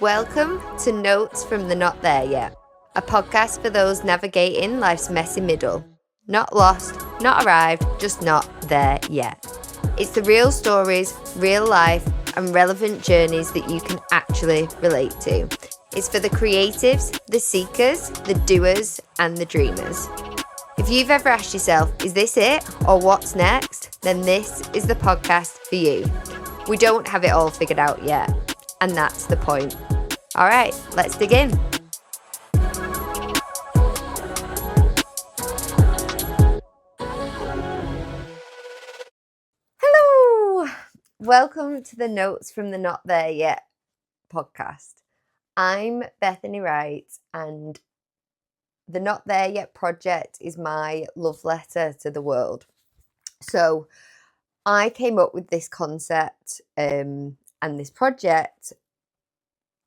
Welcome to Notes from the Not There Yet, a podcast for those navigating life's messy middle. Not lost, not arrived, just not there yet. It's the real stories, real life, and relevant journeys that you can actually relate to. It's for the creatives, the seekers, the doers, and the dreamers. If you've ever asked yourself, is this it or what's next? Then this is the podcast for you. We don't have it all figured out yet, and that's the point. All right, let's dig in. Hello, welcome to the Notes from the Not There Yet podcast. I'm Bethany Wright, and the Not There Yet project is my love letter to the world. So I came up with this concept and this project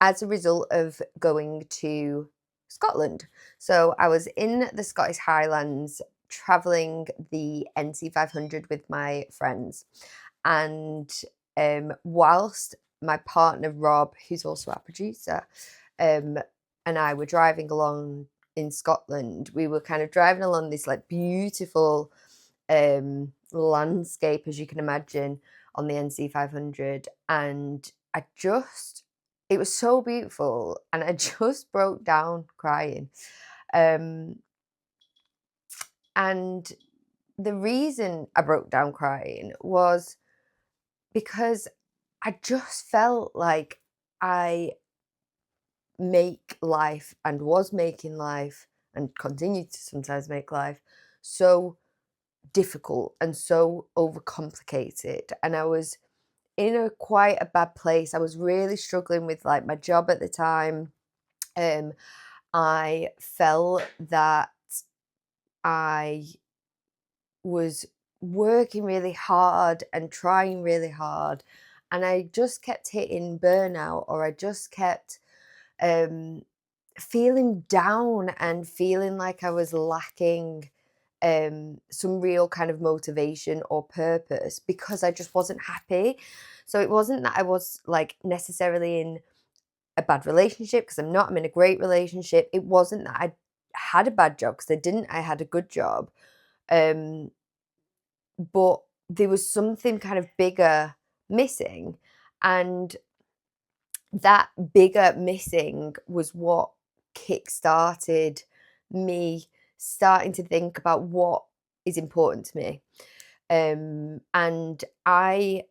as a result of going to Scotland. So I was in the Scottish Highlands travelling the NC 500 with my friends. And whilst my partner Rob, who's also our producer, and I were driving along in Scotland, we were kind of driving along this like beautiful landscape, as you can imagine, on the NC 500. And it was so beautiful, and I just broke down crying. And the reason I broke down crying was because I just felt like I make life and was making life and continue to sometimes make life so difficult and so overcomplicated. And I was in quite a bad place. I was really struggling with like my job at the time. I felt that I was working really hard and trying really hard, and I just kept hitting burnout, or I just kept feeling down and feeling like I was lacking some real kind of motivation or purpose because I just wasn't happy. So it wasn't that I was like necessarily in a bad relationship, because I'm not. I'm in a great relationship. It wasn't that I had a bad job, because I didn't. I had a good job. But there was something kind of bigger missing, and that bigger missing was what kick-started me starting to think about what is important to me. And I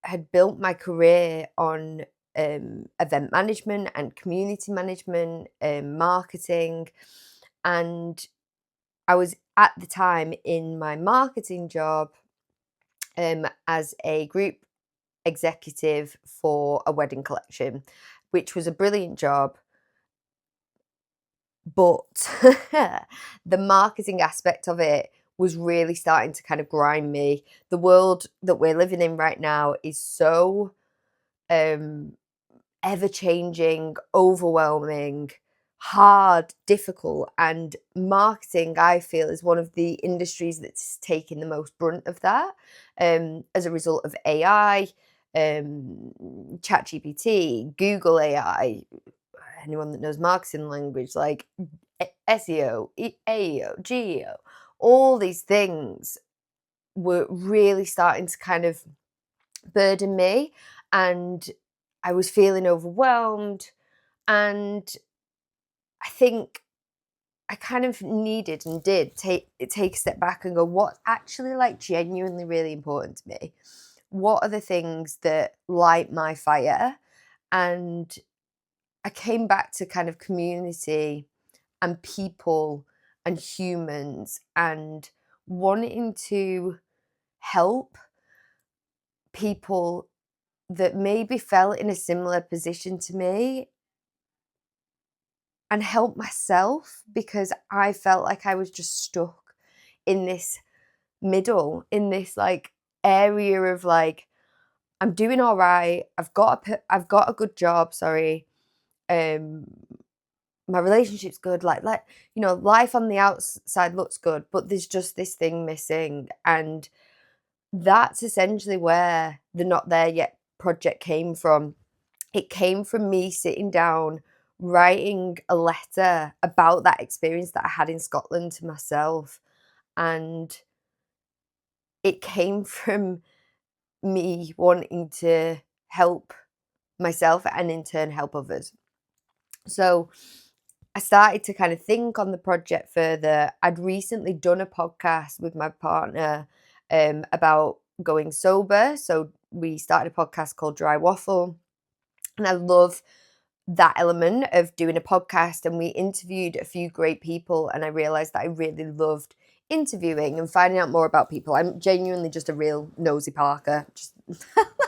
had built my career on event management and community management, marketing, and I was at the time in my marketing job as a group executive for a wedding collection, which was a brilliant job. But the marketing aspect of it was really starting to kind of grind me. The world that we're living in right now is so ever-changing, overwhelming, hard, difficult, and marketing, I feel, is one of the industries that's taking the most brunt of that as a result of AI, ChatGPT, Google AI. Anyone that knows marketing language, like SEO, AEO, GEO, all these things were really starting to kind of burden me, and I was feeling overwhelmed. And I think I kind of needed and did take a step back and go, what's actually like genuinely really important to me? What are the things that light my fire? And I came back to kind of community and people and humans, and wanting to help people that maybe felt in a similar position to me, and help myself, because I felt like I was just stuck in this middle, in this like area of like, I'm doing all right. I've got a good job. Sorry. My relationship's good. Like, life on the outside looks good, but there's just this thing missing. And that's essentially where the Not There Yet project came from. it came from me sitting down, writing a letter about that experience that I had in Scotland to myself. And it came from me wanting to help myself and in turn help others. So I started to kind of think on the project further. I'd recently done a podcast with my partner about going sober. So we started a podcast called Dry Waffle. And I love that element of doing a podcast, and we interviewed a few great people, and I realized that I really loved interviewing and finding out more about people. I'm genuinely just a real nosy Parker, just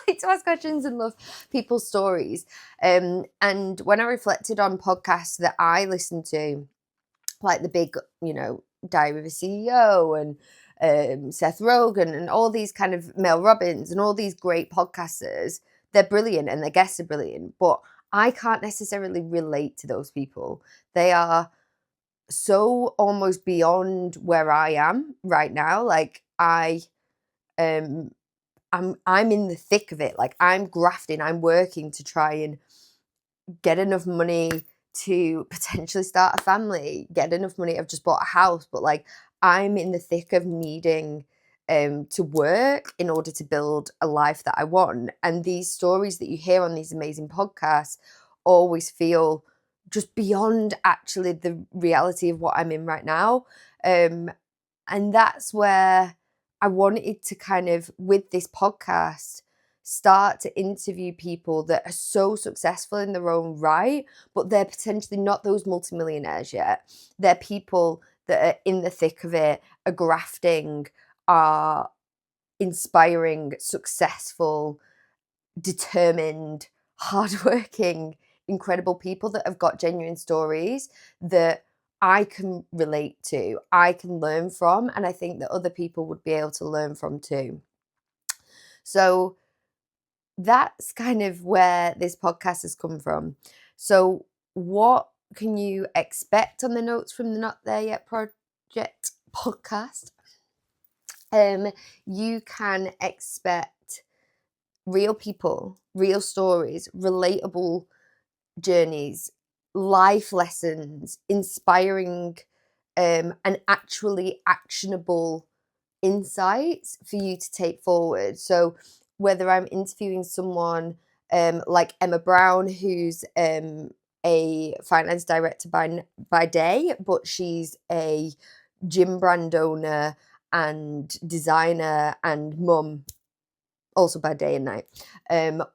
like to ask questions and love people's stories. And when I reflected on podcasts that I listened to, like the big, Diary of a CEO and Seth Rogen and all these kind of Mel Robbins and all these great podcasters, they're brilliant and their guests are brilliant, but I can't necessarily relate to those people. They are so almost beyond where I am right now. Like um I'm in the thick of it. Like I'm grafting, I'm working to try and get enough money to potentially start a family, get enough money. I've just bought a house, but like I'm in the thick of needing to work in order to build a life that I want. And these stories that you hear on these amazing podcasts always feel just beyond actually the reality of what I'm in right now. And that's where I wanted to kind of, with this podcast, start to interview people that are so successful in their own right, but they're potentially not those multimillionaires yet. They're people that are in the thick of it, are grafting, are inspiring, successful, determined, hardworking, incredible people that have got genuine stories that I can relate to, I can learn from, and I think that other people would be able to learn from too. So that's kind of where this podcast has come from. So, what can you expect on the Notes from the Not There Yet Project podcast? You can expect real people, real stories, relatable journeys, life lessons, inspiring and actually actionable insights for you to take forward. So whether I'm interviewing someone like Emma Brown, who's a finance director by day, but she's a gym brand owner and designer and mum also by day and night,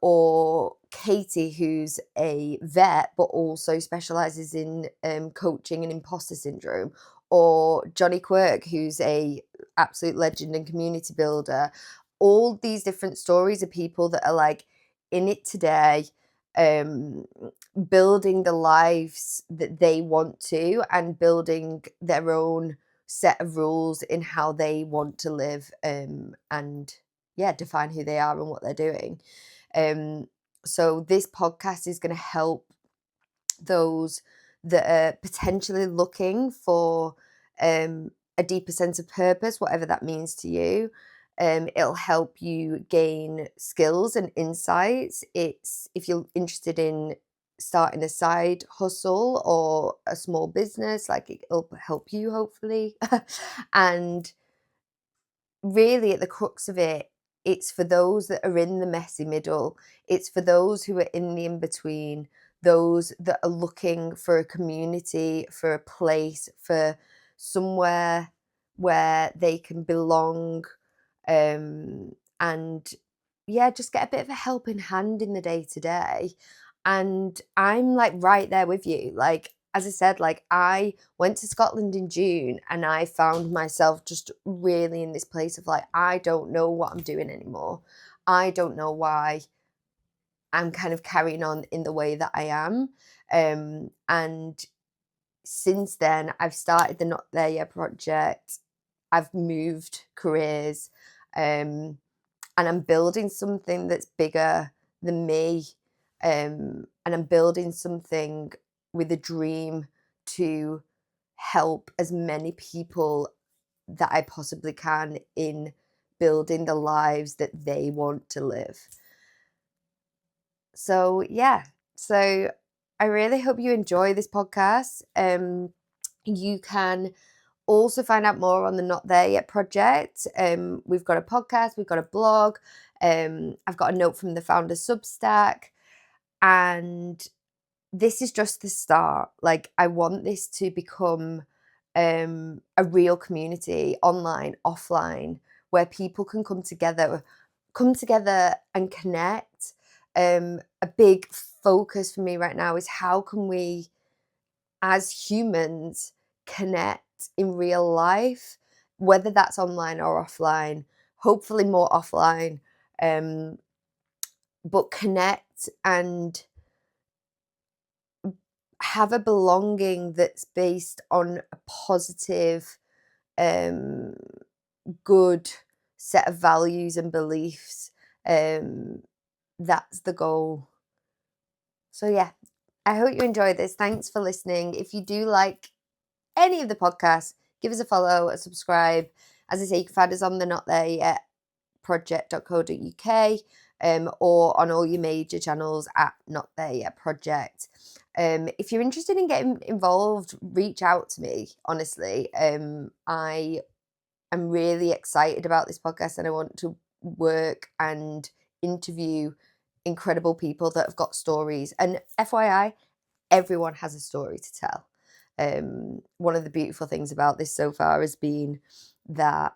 or Katie, who's a vet but also specializes in coaching and imposter syndrome, or Johnny Quirk, who's a absolute legend and community builder. All these different stories of people that are like in it today, building the lives that they want to and building their own set of rules in how they want to live, and define who they are and what they're doing. So this podcast is going to help those that are potentially looking for a deeper sense of purpose, whatever that means to you. It'll help you gain skills and insights. It's if you're interested in starting a side hustle or a small business, like it'll help you hopefully. And really at the crux of it, it's for those that are in the messy middle. It's for those who are in the in-between, those that are looking for a community, for a place, for somewhere where they can belong, and just get a bit of a helping hand in the day to day. And I'm like right there with you. Like, as I said, like I went to Scotland in June and I found myself just really in this place of like, I don't know what I'm doing anymore. I don't know why I'm kind of carrying on in the way that I am. And since then, I've started the Not There Yet project. I've moved careers, and I'm building something that's bigger than me. And I'm building something with a dream to help as many people that I possibly can in building the lives that they want to live. So yeah, so I really hope you enjoy this podcast. You can also find out more on the Not There Yet project. We've got a podcast, we've got a blog, I've got a note from the founder Substack, and this is just the start. Like, I want this to become a real community, online, offline, where people can come together and connect. A big focus for me right now is how can we, as humans, connect in real life, whether that's online or offline, hopefully more offline, but connect and have a belonging that's based on a positive, um, good set of values and beliefs. That's the goal. So yeah, I hope you enjoy this. Thanks for listening. If you do like any of the podcasts, give us a follow, a subscribe. As I say, you can find us on the Not There Yet project.co.uk, or on all your major channels at Not There Yet Project. If you're interested in getting involved, reach out to me, honestly. I am really excited about this podcast, and I want to work and interview incredible people that have got stories. And FYI, everyone has a story to tell. One of the beautiful things about this so far has been that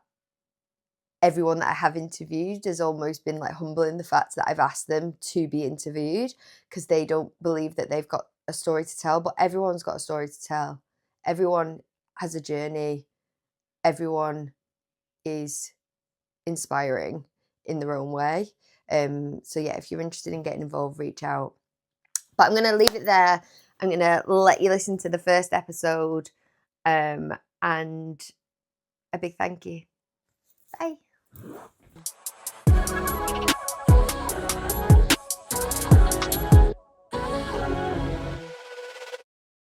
everyone that I have interviewed has almost been like humble in the fact that I've asked them to be interviewed, because they don't believe that they've got a story to tell, but everyone's got a story to tell. Everyone has a journey. Everyone is inspiring in their own way. So yeah, if you're interested in getting involved, reach out. But I'm going to leave it there. I'm going to let you listen to the first episode, and a big thank you. Bye.